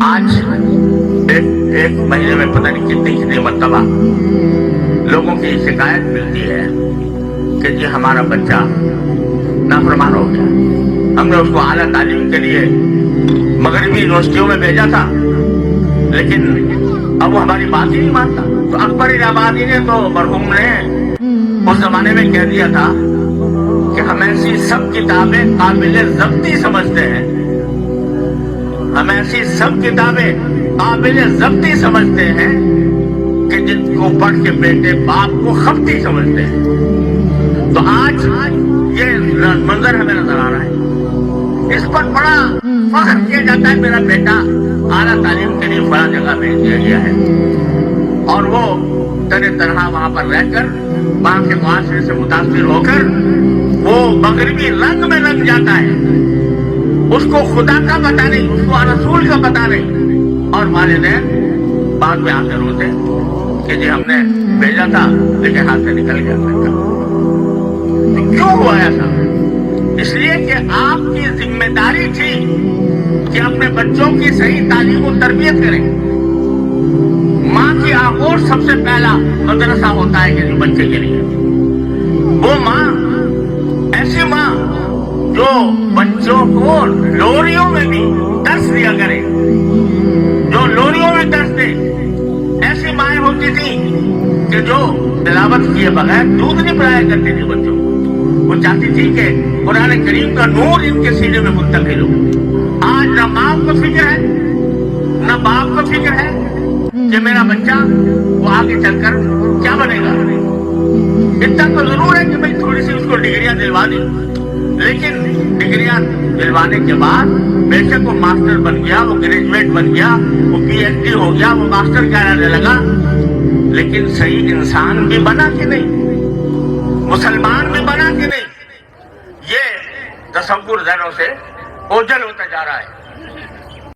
आज एक महीने में पता नहीं कितनी मरतबा लोगों की शिकायत मिलती है कि जी हमारा बच्चा नाफरमान हो गया, हमने उसको आला तालीम के लिए मगरबी यूनिवर्सिटियों में भेजा था, लेकिन अब वो हमारी बात ही नहीं मानता। तो अकबर इलाहाबादी ने तो मरहूम ने उस जमाने में कह दिया था कि हम ऐसी सब किताबें काबिल ज़ब्ती समझते हैं, हम ऐसी सब किताबें काबिल ज़ब्ती समझते हैं कि जिनको पढ़ के बेटे बाप को खपती समझते हैं। तो आज ये मंजर हमें नजर आ रहा है, इस पर बड़ा फख्र किया जाता है मेरा बेटा आला तालीम के लिए बड़ा जगह भेज दिया गया है, और वो तरह तरह वहां पर रहकर वहां के मुआशरे से मुतासिर होकर वो मगरबी रंग में रंग जाता है, उसको खुदा का पता नहीं, उसको रसूल का पता नहीं, और वालिदैन बाद में आकर रोते कि जी हमने भेजा था लेकिन हाथ से निकल गया। तो क्यों हुआ ऐसा? इसलिए कि आपकी जिम्मेदारी थी कि अपने बच्चों की सही तालीम और तरबियत करें। माँ की आगोश सबसे पहला मदरसा होता है किसी बच्चे के लिए। वो माँ, ऐसी माँ जो बच्चों को लोरियों में भी दर्स दिया करे, जो लोरियों में दर्स दे। ऐसी माएँ होती थी कि जो तिलावत किए बगैर दूध नहीं पिलाया करती थी बच्चों को। वो चाहती थी कि कुरान करीम का नूर इनके सीने में मुंतकिल हो। आज न माँ को फिक्र है न बाप को फिक्र है कि मेरा बच्चा वो आगे चलकर क्या बनेगा। इतना तो जरूर है कि भाई थोड़ी सी उसको डिग्रियां दिलवा दी, लेकिन डिग्रियां दिलवाने के बाद बेशक वो मास्टर बन गया, वो ग्रेजुएट बन गया, वो पीएचडी हो गया, वो मास्टर कहलाने लगा, लेकिन सही इंसान भी बना कि नहीं, मुसलमान भी बना कि नहीं, ये तसव्वुर ज़हनों से ओझल होता जा रहा है।